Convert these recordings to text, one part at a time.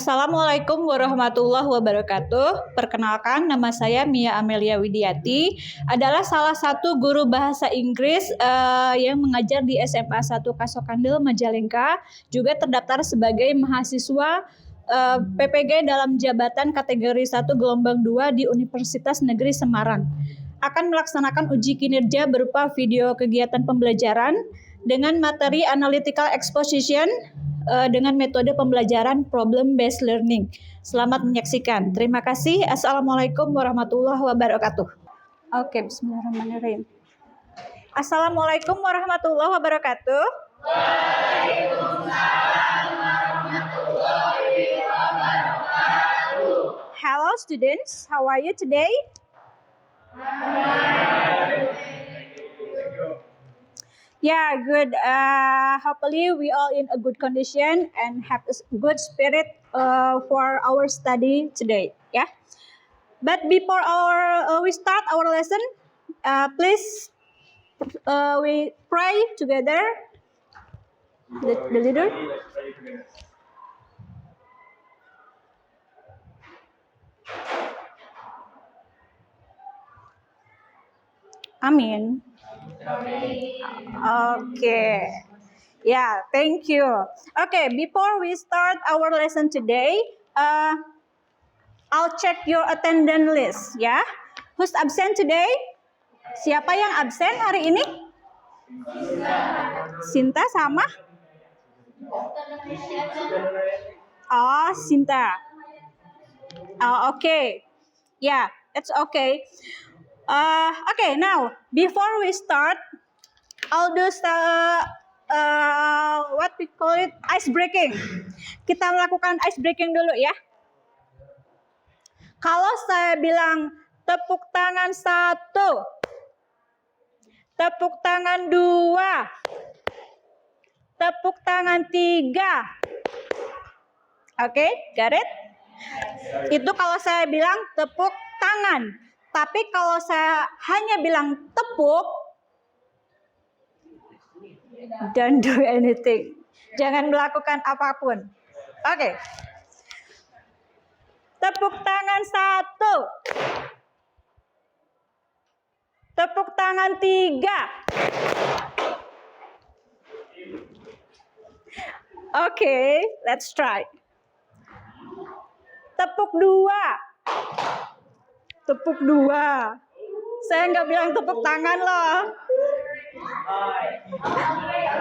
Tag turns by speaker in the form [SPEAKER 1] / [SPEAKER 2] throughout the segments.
[SPEAKER 1] Assalamualaikum warahmatullahi wabarakatuh. Perkenalkan, nama saya Mia Amelia Widiati, adalah salah satu guru bahasa Inggris yang mengajar di SMA 1 Kasokandil Majalengka, juga terdaftar sebagai mahasiswa PPG dalam jabatan kategori 1 gelombang 2 di Universitas Negeri Semarang. Akan melaksanakan uji kinerja berupa video kegiatan pembelajaran dengan materi analytical exposition dengan metode pembelajaran problem based learning. Selamat menyaksikan. Terima kasih. Assalamualaikum warahmatullahi wabarakatuh. Oke, bismillahirrahmanirrahim. Assalamualaikum warahmatullahi wabarakatuh. Waalaikumsalam warahmatullahi wabarakatuh. Hello students, how are you today? Yeah, good. Hopefully we all in a good condition and have a good spirit for our study today. Yeah. But before we start our lesson, please we pray together. The leader. Amin. Okay. Yeah, thank you. Okay, before we start our lesson today, I'll check your attendance list, ya. Who's absent today? Siapa yang absen hari ini? Sinta sama? Oh, Sinta. Oh, okay. Yeah, it's okay. Okay, now before we start, I'll do what we call it ice breaking. Kita melakukan ice breaking dulu ya. Kalau saya bilang tepuk tangan 1, tepuk tangan 2, tepuk tangan 3. Oke, got it? Itu kalau saya bilang tepuk tangan. Tapi kalau saya hanya bilang tepuk, don't do anything. Jangan melakukan apapun. Oke. Tepuk tangan 1. Tepuk tangan 3. Oke, let's try. Tepuk 2. Tepuk 2. Saya nggak bilang tepuk tangan loh.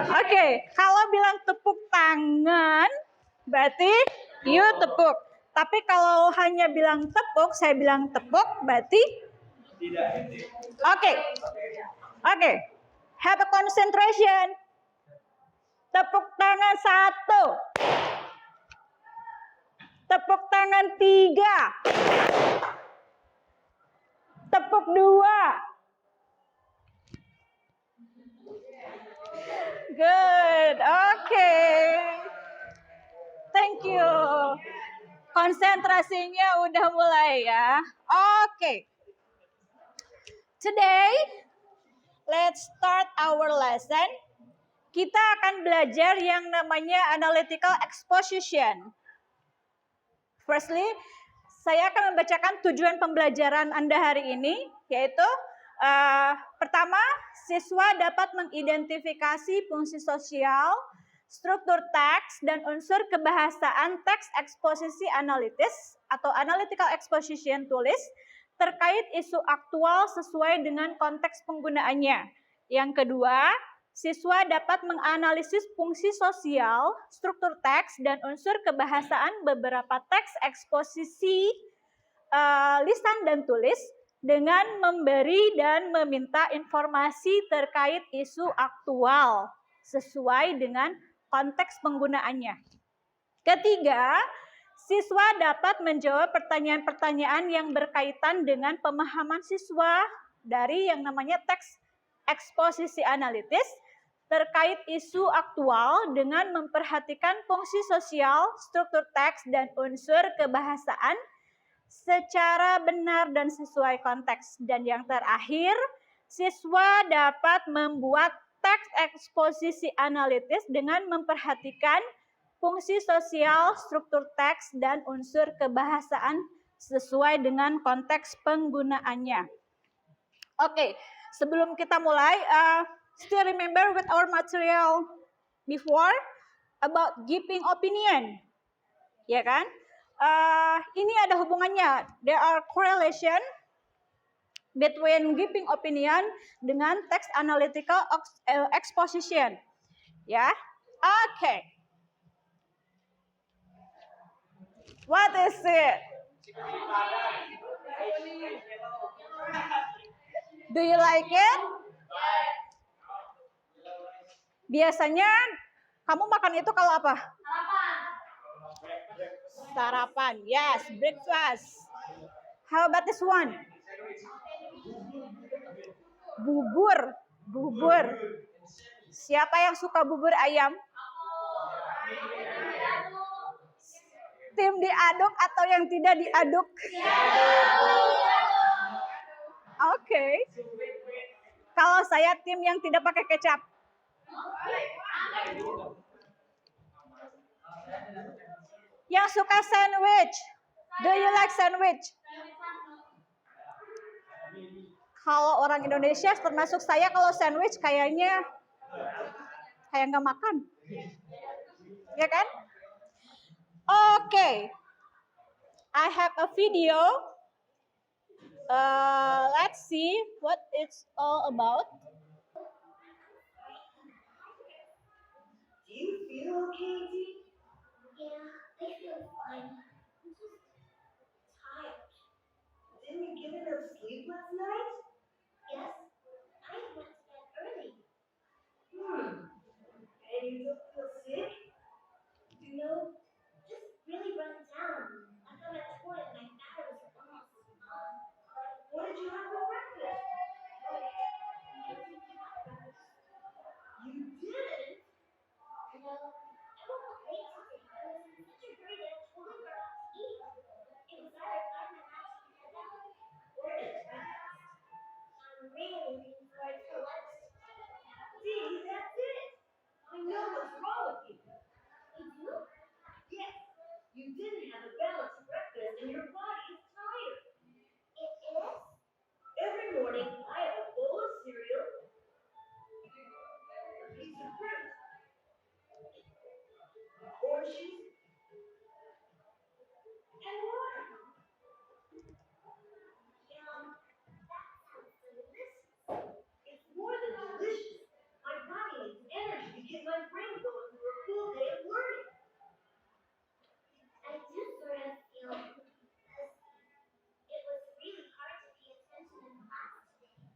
[SPEAKER 1] Oke, kalau bilang tepuk tangan, berarti you tepuk. Tapi kalau hanya bilang tepuk, saya bilang tepuk, berarti tidak. Oke. Have a concentration. Tepuk tangan 1. Tepuk tangan 3. Tepuk 2. Good. Okay. Thank you. Konsentrasinya udah mulai ya. Okay. Today, let's start our lesson. Kita akan belajar yang namanya analytical exposition. Firstly, saya akan membacakan tujuan pembelajaran Anda hari ini, yaitu pertama, siswa dapat mengidentifikasi fungsi sosial, struktur teks, dan unsur kebahasaan teks eksposisi analitis atau analytical exposition tulis terkait isu aktual sesuai dengan konteks penggunaannya. Yang kedua, siswa dapat menganalisis fungsi sosial, struktur teks, dan unsur kebahasaan beberapa teks eksposisi lisan dan tulis dengan memberi dan meminta informasi terkait isu aktual sesuai dengan konteks penggunaannya. Ketiga, siswa dapat menjawab pertanyaan-pertanyaan yang berkaitan dengan pemahaman siswa dari yang namanya teks eksposisi analitis terkait isu aktual dengan memperhatikan fungsi sosial, struktur teks, dan unsur kebahasaan secara benar dan sesuai konteks. Dan yang terakhir, siswa dapat membuat teks eksposisi analitis dengan memperhatikan fungsi sosial, struktur teks, dan unsur kebahasaan sesuai dengan konteks penggunaannya. Oke, sebelum kita mulai, still remember with our material before about giving opinion, ya kan? Ini ada hubungannya. There are correlation between giving opinion dengan text analytical exposition, ya. Oke. What is it? Do you like it? Biasanya kamu makan itu kalau apa? Sarapan. Yes, breakfast. How about this one? Bubur. Siapa yang suka bubur ayam? Tim diaduk atau yang tidak diaduk? Oke. Kalau saya tim yang tidak pakai kecap. Yang suka sandwich. Do you like sandwich? Kalau orang Indonesia termasuk saya, kalau sandwich kayaknya kayak nggak makan. Ya kan? Okay. I have a video. Let's see what it's all about.
[SPEAKER 2] Do you feel okay, Dee? Yeah, I feel fine. I'm just tired. Didn't you get enough sleep last night? Yes, I went to bed early. And you don't feel sick? No, just really run down. I got a toilet and my batteries are almost gone. What did you have for breakfast? You didn't? No, I woke up late today. I was in such a hurry that I totally forgot to eat. It was either 5 minutes or 10 minutes. Or it's fast. I'm really looking forward to lunch. See, that's it. I know what's wrong with you. You do? Yes. You didn't have a balanced breakfast and your body is tired. It is? Every morning, I have a bowl of cereal, a piece of fruit, oranges, and water. That sounds delicious. It's more than delicious. My body needs energy to get my brain going for a full day of learning. I do sort of feel because it was really hard to pay attention in class today.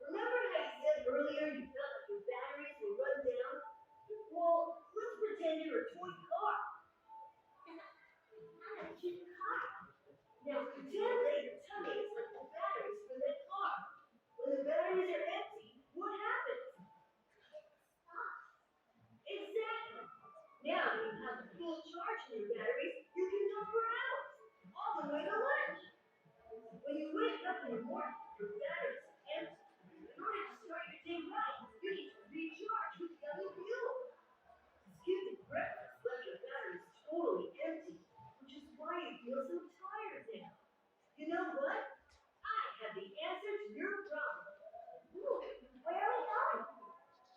[SPEAKER 2] Remember how you said earlier you felt like your batteries will run down? Well, let's pretend you're a toy car. I'm a cute car. Now pretend that your tummy is like the batteries for that car. When the batteries are empty, what happens? Exactly. Now you have a full charge in your batteries, you can go for hours, all the way to lunch. When you wake up in the morning, your batteries are empty. In order to start your day right, you need to recharge with yummy fuel. Skipping breakfast left your batteries totally empty, which is why you feel so tired now. You know what? I have the answer to your problem. Ooh, where are we going?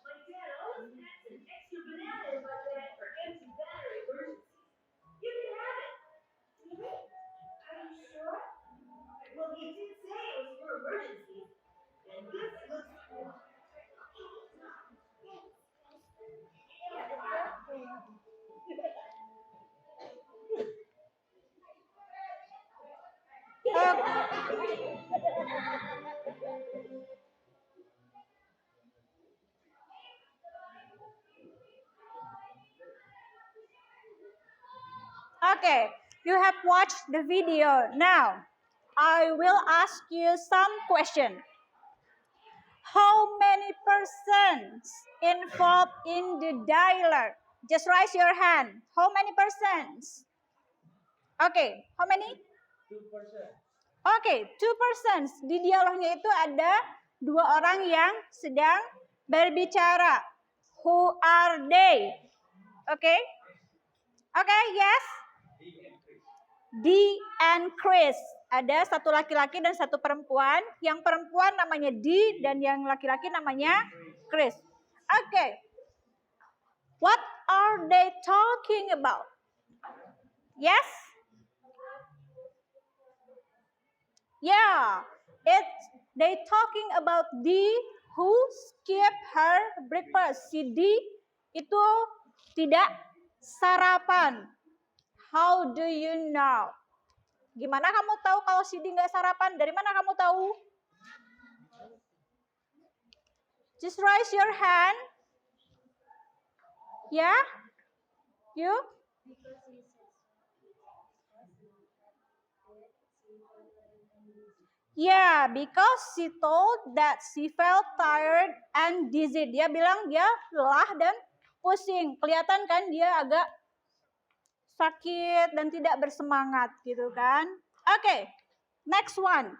[SPEAKER 2] My dad always packs an extra banana in my bag for empty battery emergencies. You can have it. Really? Are you sure? Well, he did say it was for emergencies. And this looks cool.
[SPEAKER 1] Okay, you have watched the video. Now, I will ask you some question. How many persons involved in the dialogue? Just raise your hand. How many persons? Okay, how many?
[SPEAKER 3] 2%.
[SPEAKER 1] Okay, 2%. Di dialognya itu ada 2 orang yang sedang berbicara. Who are they? Okay. Okay, yes. Dee and Chris. Ada satu laki-laki dan satu perempuan. Yang perempuan namanya Dee dan yang laki-laki namanya Chris. Okay. What are they talking about? Yes? Yeah. They talking about Dee who skip her breakfast. Si Dee itu tidak sarapan. How do you know? Gimana kamu tahu kalau si Dee nggak sarapan? Dari mana kamu tahu? Just raise your hand. Yeah? You? Yeah, because she told that she felt tired and dizzy. Dia bilang dia lelah dan pusing. Kelihatan kan dia agak sakit dan tidak bersemangat gitu kan. Okay, next one.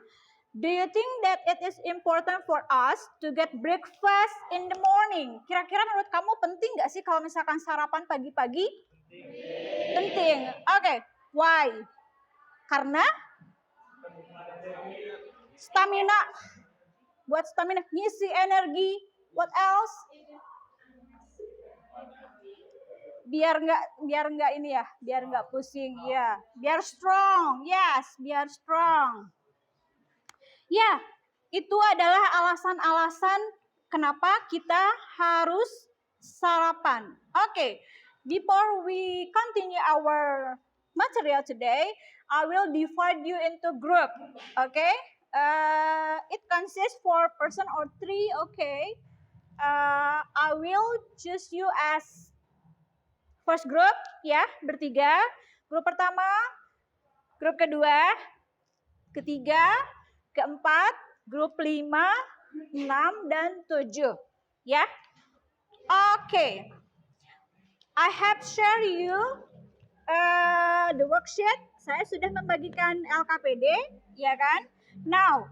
[SPEAKER 1] Do you think that it is important for us to get breakfast in the morning? Kira-kira menurut kamu penting nggak sih kalau misalkan sarapan pagi-pagi? Penting. Okay, why? Karena stamina, buat stamina, ngisi energi. What else? Biar nggak ini ya, biar nggak pusing ya, biar strong. Yes, biar strong. Ya, itu adalah alasan-alasan kenapa kita harus sarapan. Okay, before we continue our material today, I will divide you into group. Okay, it consists 4 person or 3. Okay, I will choose you as first group, ya, bertiga. Grup pertama, grup kedua, ketiga, keempat, grup 5, 6, dan 7. Ya. Oke. I have share you the worksheet. Saya sudah membagikan LKPD, ya kan? Now,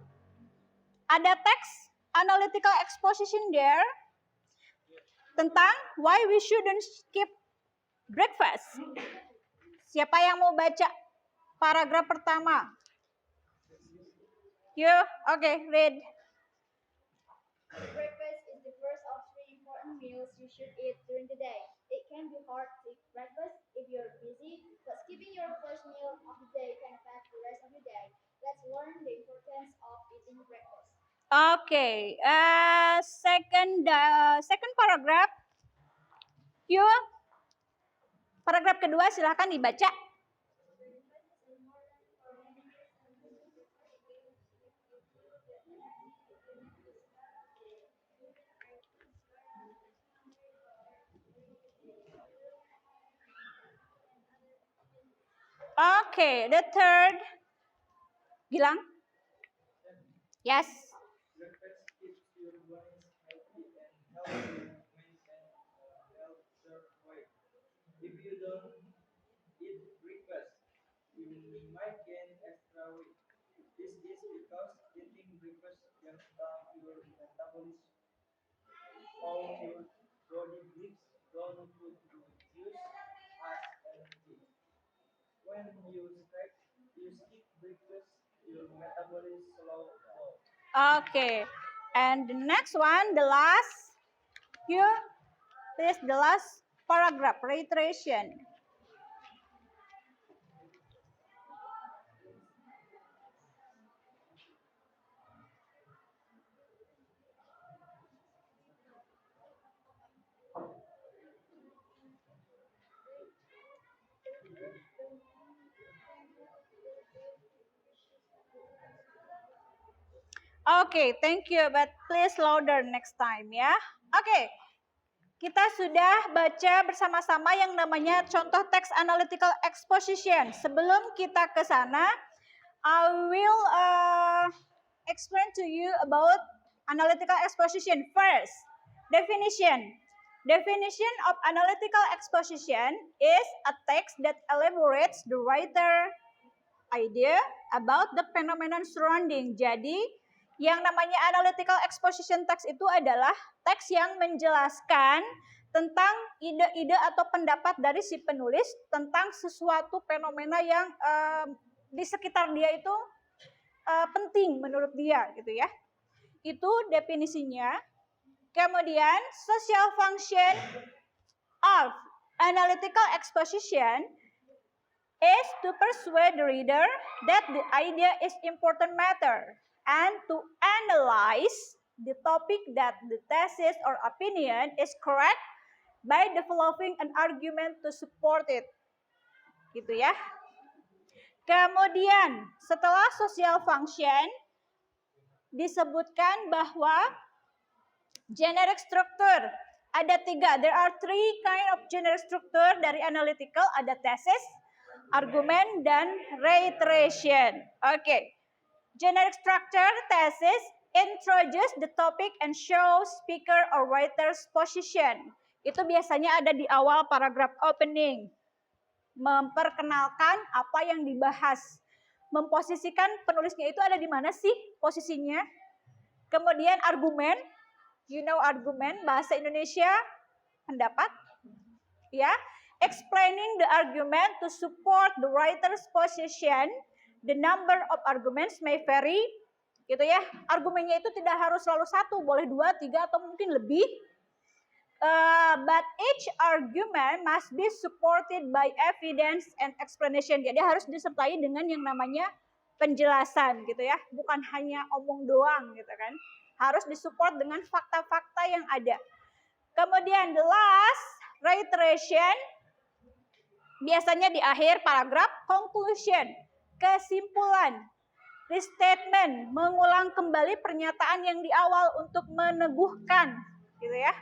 [SPEAKER 1] ada teks analytical exposition there tentang why we shouldn't skip breakfast. Siapa yang mau baca paragraf pertama? You, okay, read.
[SPEAKER 3] Breakfast is the first of 3 important meals you should eat during the day. It can be hard to eat breakfast if you're busy, but skipping your first meal of the day can affect the rest of your day. Let's learn the importance of eating breakfast.
[SPEAKER 1] Okay, second paragraph. You, paragraf kedua silahkan dibaca. Okay, the third. Gilang? Yes.
[SPEAKER 4] Breakfast keeps your bones healthy and helps you maintain a healthier weight. If you don't eat breakfast, you might gain extra weight. This is because eating breakfast can start your metabolism, how your body breaks down food to use as energy. When you skip breakfast, your metabolism slows down.
[SPEAKER 1] Okay, and the next one, the last. Here, this the last paragraph, reiteration. Okay, thank you, but please louder next time ya. Okay, kita sudah baca bersama-sama yang namanya contoh teks analytical exposition. Sebelum kita ke sana, I will explain to you about analytical exposition. First, definition. Definition of analytical exposition is a text that elaborates the writer idea about the phenomenon surrounding. Jadi, yang namanya analytical exposition text itu adalah teks yang menjelaskan tentang ide-ide atau pendapat dari si penulis tentang sesuatu fenomena yang di sekitar dia itu penting menurut dia gitu ya. Itu definisinya. Kemudian social function of analytical exposition is to persuade the reader that the idea is important matter and to analyze the topic that the thesis or opinion is correct by developing an argument to support it. Gitu ya. Kemudian setelah social function disebutkan bahwa generic structure ada 3. There are 3 kind of generic structure dari analytical, ada thesis, argument, dan reiteration. Oke. Generic structure thesis introduce the topic and show speaker or writer's position. Itu biasanya ada di awal paragraf opening. Memperkenalkan apa yang dibahas. Memposisikan penulisnya itu ada di mana sih posisinya. Kemudian argumen. You know argument, bahasa Indonesia pendapat. Ya. Explaining the argument to support the writer's position. The number of arguments may vary. Gitu ya. Argumennya itu tidak harus selalu 1, boleh 2, 3 atau mungkin lebih. But each argument must be supported by evidence and explanation. Jadi harus disertai dengan yang namanya penjelasan gitu ya. Bukan hanya omong doang gitu kan. Harus disupport dengan fakta-fakta yang ada. Kemudian the last reiteration biasanya di akhir paragraf, conclusion, kesimpulan, restatement, mengulang kembali pernyataan yang di awal untuk meneguhkan gitu ya.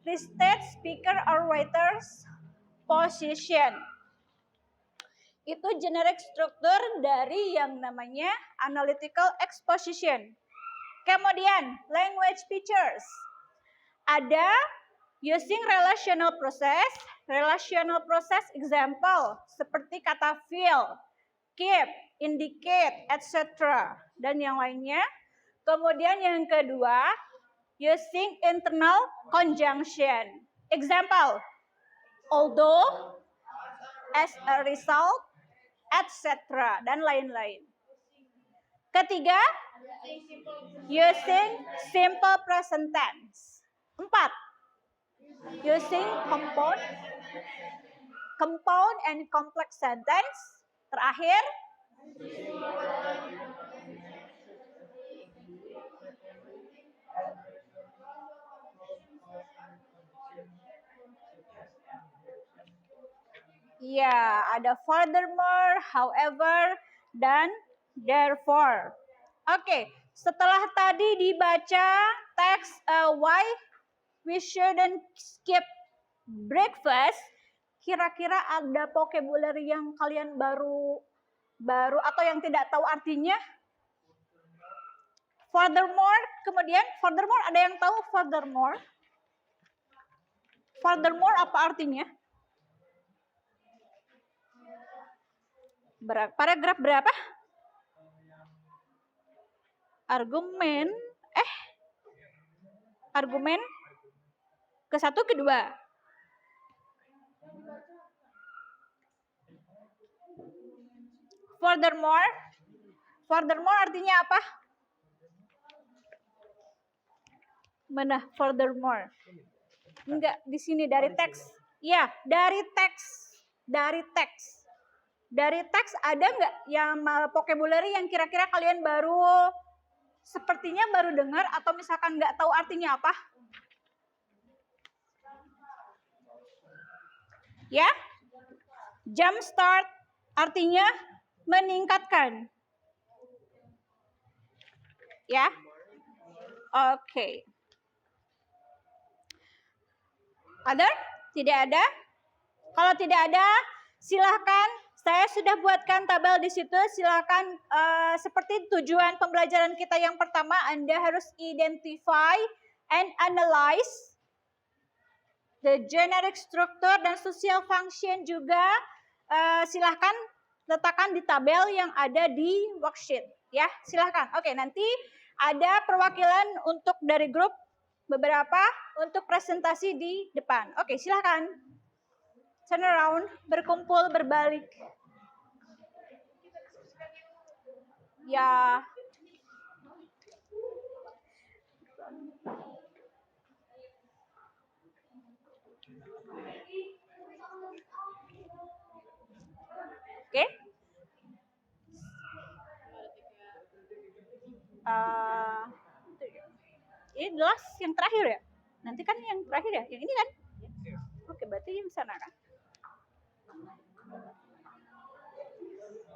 [SPEAKER 1] Restate speaker or writer's position. Itu generic structure dari yang namanya analytical exposition. Kemudian language features. Ada using relational process example seperti kata feel, keep, indicate, etc. dan yang lainnya. Kemudian yang kedua, using internal conjunction. Example, although, as a result, etc. dan lain-lain. Ketiga, using simple present tense. 4, using compound and complex sentence. Terakhir, ya, ada furthermore, however, dan therefore. Oke, setelah tadi dibaca teks why we shouldn't skip breakfast, kira-kira ada vocabulary yang kalian baru atau yang tidak tahu artinya? Furthermore, kemudian furthermore ada yang tahu furthermore? Furthermore apa artinya? Paragraf berapa? Argumen ke-1, ke-2. Furthermore artinya apa? Mana furthermore? Enggak, di sini dari teks. Ya, dari teks. Dari teks ada nggak yang vocabulary yang kira-kira kalian sepertinya baru dengar atau misalkan nggak tahu artinya apa? Ya, jump start artinya meningkatkan. Ya, oke. Other? Tidak ada? Kalau tidak ada, silahkan. Saya sudah buatkan tabel di situ. Silahkan seperti tujuan pembelajaran kita yang pertama, Anda harus identify and analyze the generic structure dan social function juga. Silahkan letakkan di tabel yang ada di worksheet. Ya, silahkan. Oke, nanti ada perwakilan untuk dari grup beberapa untuk presentasi di depan. Oke, silakan. Turn around, berkumpul, berbalik. Ya. Oke. Ini last yang terakhir ya? Nanti kan yang terakhir ya? Yang ini kan? Oke, berarti yang sana kan?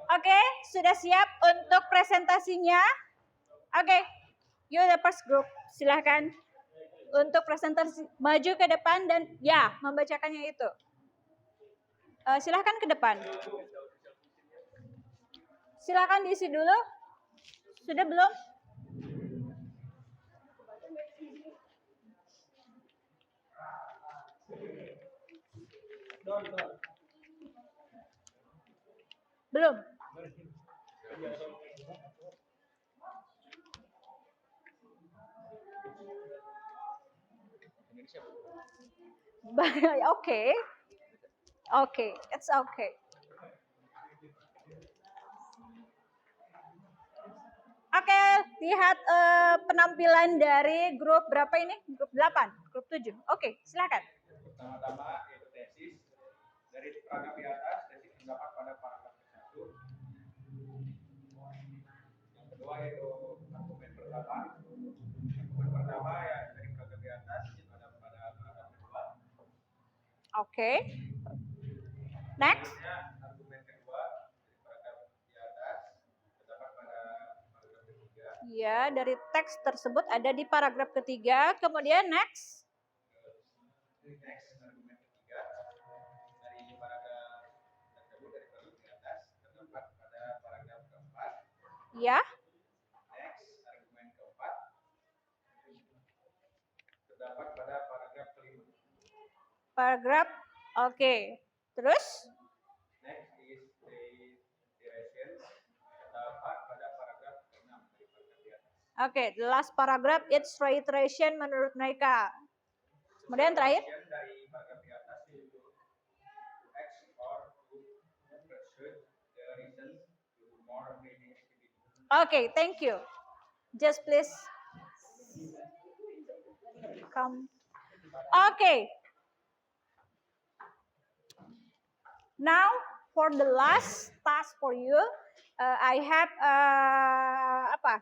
[SPEAKER 1] Oke, sudah siap untuk presentasinya? Oke, you the first group. Silahkan untuk presentasi maju ke depan dan ya membacakannya itu. Silahkan ke depan. Silahkan diisi dulu. Sudah belum? Belum. Oke. Oke, it's okay. Oke, lihat penampilan dari grup berapa ini? Grup 8, grup 7. Oke, silakan.
[SPEAKER 5] Pertama-tama yaitu tesis. Dari paragraf di atas, tesis terdapat pada paragraf ke-1. Yang kedua yaitu argumen pertama. Argumen pertama ya dari paragraf di atas ada pada paragraf kedua.
[SPEAKER 1] Oke. Next.
[SPEAKER 5] Argumen kedua dari paragraf di atas terdapat pada paragraf ketiga.
[SPEAKER 1] Ya, dari teks tersebut ada di paragraf ketiga. Kemudian next.
[SPEAKER 5] Next, argumen ketiga dari paragraf tersebut dari paragraf di atas terdapat pada paragraf keempat.
[SPEAKER 1] Ya.
[SPEAKER 5] Next, argumen keempat terdapat pada paragraf kelima.
[SPEAKER 1] Paragraf. Oke. Terus?
[SPEAKER 5] Next is the iteration terdapat pada paragraf ke-6 dari paragraf di atas.
[SPEAKER 1] Oke, the last paragraph it's reiteration menurut mereka. Kemudian terakhir.
[SPEAKER 5] Dari paragraf di atas yaitu X or to pursue the reasons to more meaning activity.
[SPEAKER 1] Okay, thank you. Just please come. Okay. Now for the last task for you, I have apa?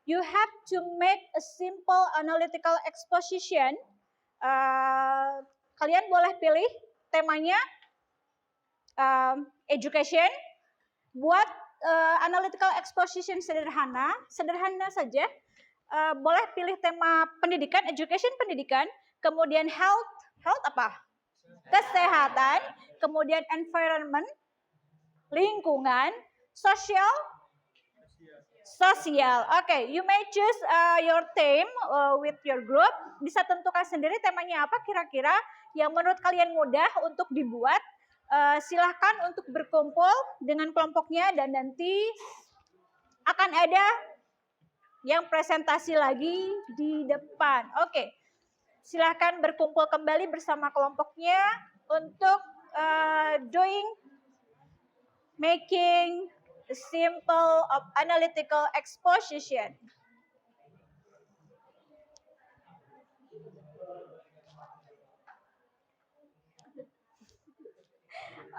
[SPEAKER 1] You have to make a simple analytical exposition. Kalian boleh pilih temanya education. Buat analytical exposition sederhana saja. Boleh pilih tema pendidikan, education pendidikan, kemudian health apa? Kesehatan, kemudian environment, lingkungan, sosial. Okay, you may choose your theme with your group. Bisa tentukan sendiri temanya apa kira-kira yang menurut kalian mudah untuk dibuat. Silahkan untuk berkumpul dengan kelompoknya dan nanti akan ada yang presentasi lagi di depan. Oke, silahkan berkumpul kembali bersama kelompoknya untuk making a simple of analytical exposition.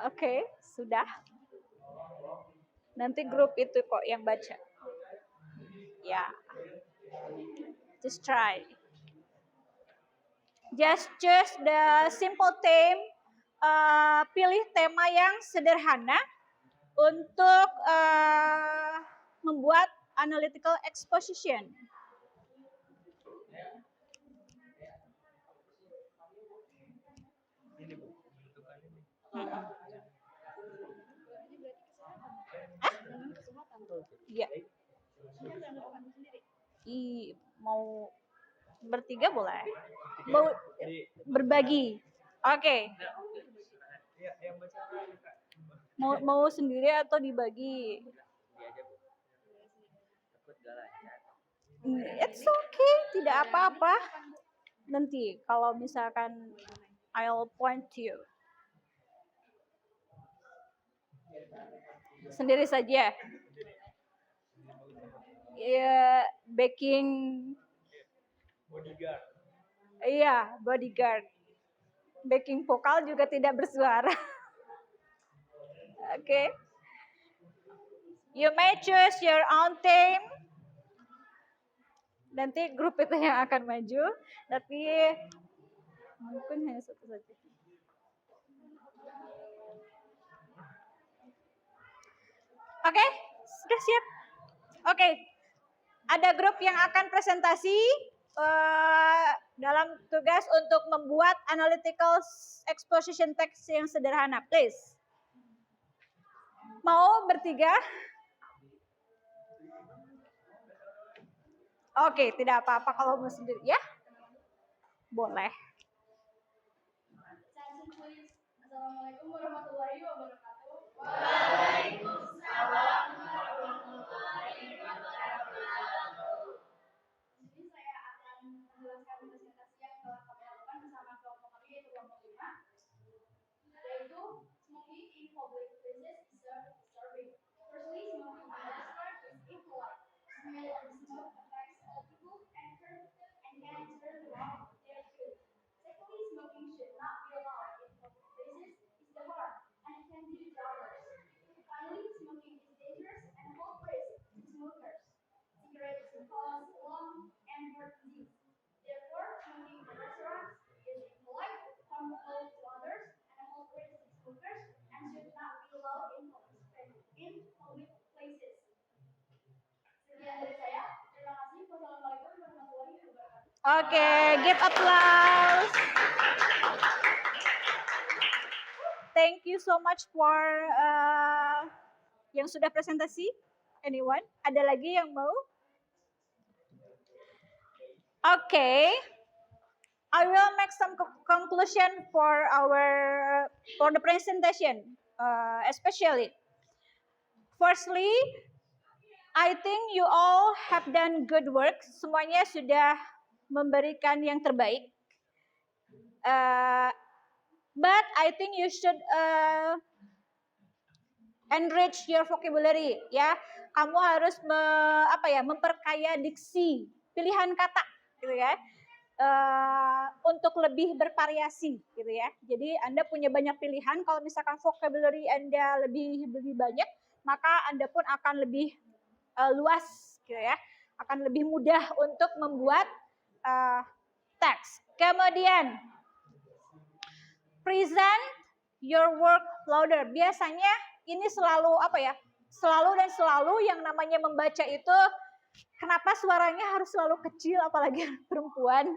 [SPEAKER 1] Oke, sudah. Nanti grup itu kok yang baca. Ya. Just try. Just choose the simple theme. Pilih tema yang sederhana untuk membuat analytical exposition. Iya. Mau bertiga boleh. Mau berbagi. Oke. Mau sendiri atau dibagi? It's okay, tidak apa-apa. nanti kalau misalkan I'll point to you. Sendiri saja. Ya, backing.
[SPEAKER 4] Bodyguard.
[SPEAKER 1] Iya, bodyguard. Backing vokal juga tidak bersuara. Oke. You may choose your own theme. Nanti grup itu yang akan maju, tapi mungkin hanya satu saja. Oke, sudah siap. Oke, ada grup yang akan presentasi dalam tugas untuk membuat analytical exposition text yang sederhana, please. Mau bertiga? Oke, tidak apa-apa kalau mau sendiri ya. Boleh.
[SPEAKER 3] Attention please. Assalamualaikum warahmatullahi wabarakatuh. Di sini saya akan menjelaskan presentasi yang telah kami lakukan bersama kelompok kami yaitu kelompok 5, yaitu smoking in public places is disturbing. Firstly, smoking in a restaurant is impolite. Smell of smoke affects all people and can turn wrong their food. Secondly, smoking should not be allowed in public places is the harm and it can be dangerous. Finally, smoking is dangerous and health risk to smokers. Cigarettes cause lung and heart disease. Therefore, smoking in restaurants is impolite, harmful to others, and a health risk to smokers, and should not be allowed in public places. Sekian dari saya. Terima kasih. Wassalamualaikum warahmatullahi wabarakatuh.
[SPEAKER 1] Oke, give applause. Thank you so much for yang sudah presentasi. Anyone? Ada lagi yang mau? Okay. I will make some conclusion for the presentation, especially. Firstly, I think you all have done good work. Semuanya sudah memberikan yang terbaik. But I think you should enrich your vocabulary, ya. Kamu harus memperkaya diksi, pilihan kata, gitu ya. Untuk lebih bervariasi, gitu ya. Jadi Anda punya banyak pilihan. Kalau misalkan vocabulary Anda lebih banyak, maka Anda pun akan lebih luas, gitu ya. Akan lebih mudah untuk membuat teks. Kemudian present your work louder. Biasanya ini selalu selalu yang namanya membaca itu, kenapa suaranya harus selalu kecil, apalagi perempuan.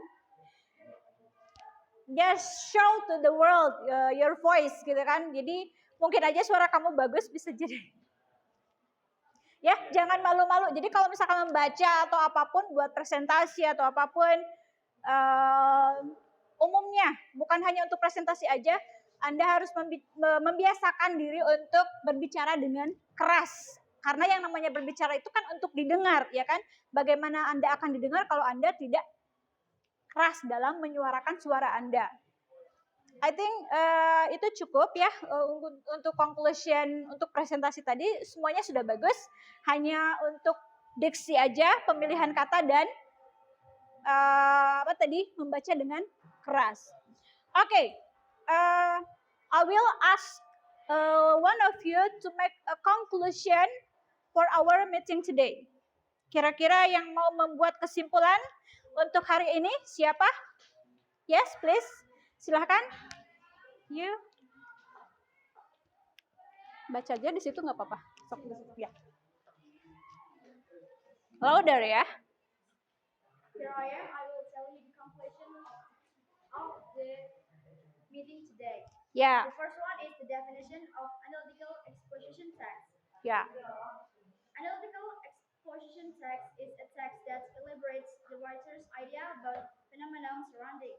[SPEAKER 1] Just show to the world your voice, gitu kan. Jadi mungkin aja suara kamu bagus, bisa jadi. Ya, jangan malu-malu. Jadi kalau misalkan membaca atau apapun, buat presentasi atau apapun, umumnya bukan hanya untuk presentasi aja, Anda harus membiasakan diri untuk berbicara dengan keras. Karena yang namanya berbicara itu kan untuk didengar, ya kan? Bagaimana Anda akan didengar kalau Anda tidak keras dalam menyuarakan suara Anda? I think itu cukup ya untuk conclusion untuk presentasi tadi, semuanya sudah bagus. Hanya untuk diksi aja, pemilihan kata dan membaca dengan keras. Okay, I will ask one of you to make a conclusion for our meeting today. Kira-kira yang mau membuat kesimpulan untuk hari ini siapa? Yes, please. Silahkan. You. Baca aja di situ nggak apa-apa. Sok di situ ya. Louder ya.
[SPEAKER 3] Here I am. I will tell you the conclusion of the meeting today.
[SPEAKER 1] Yeah.
[SPEAKER 3] The first one is the definition of analytical exposition text.
[SPEAKER 1] Yeah.
[SPEAKER 3] Analytical exposition text is a text that elaborates the writer's idea about phenomena surrounding.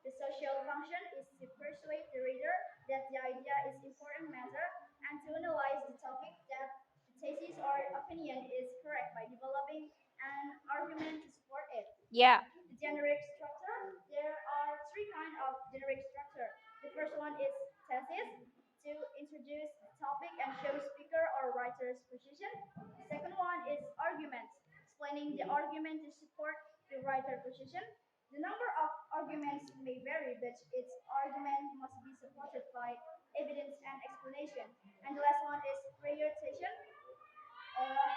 [SPEAKER 3] The social function is to persuade the reader that the idea is important matter and to analyze the topic that the thesis or opinion is correct by developing an argument to support it.
[SPEAKER 1] Yeah.
[SPEAKER 3] The generic structure, there of generic structure. The first one is thesis, to introduce the topic and show speaker or writer's position. The second one is arguments, explaining the argument to support the writer position. The number of arguments may vary, but its argument must be supported by evidence and explanation. And the last one is prioritization, uh,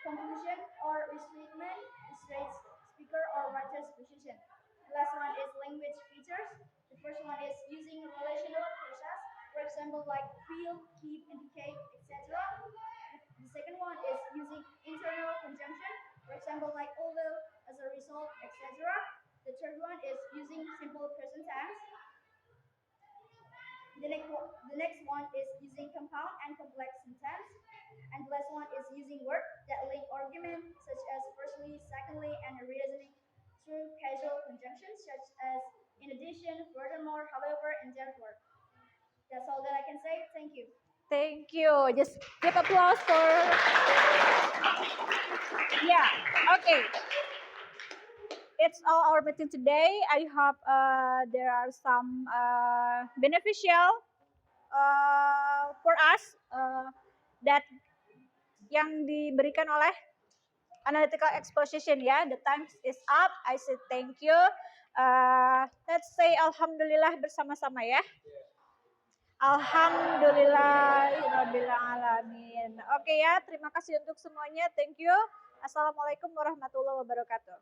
[SPEAKER 3] conclusion or restatement illustrates speaker or writer's position. The last one is language features. The first one is using relational process, for example, like feel, keep, indicate, etc. The second one is using internal conjunction, for example, like although, as a result, etc. The third one is using simple present tense. The next one is using compound and complex sentence. And the last one is using words that link argument, such as firstly, secondly, and reasoning through causal conjunctions, such as in addition, furthermore, however, and therefore. That's all that I can say. Thank you.
[SPEAKER 1] Thank you. Just give applause for. Yeah. Okay. It's all our meeting today. I hope there are some beneficial for us that yang diberikan oleh analytical exposition ya. The time is up. I say thank you. Let's say alhamdulillah bersama-sama ya. Alhamdulillahirabbil alamin. Oke ya, terima kasih untuk semuanya. Thank you. Assalamualaikum warahmatullahi wabarakatuh.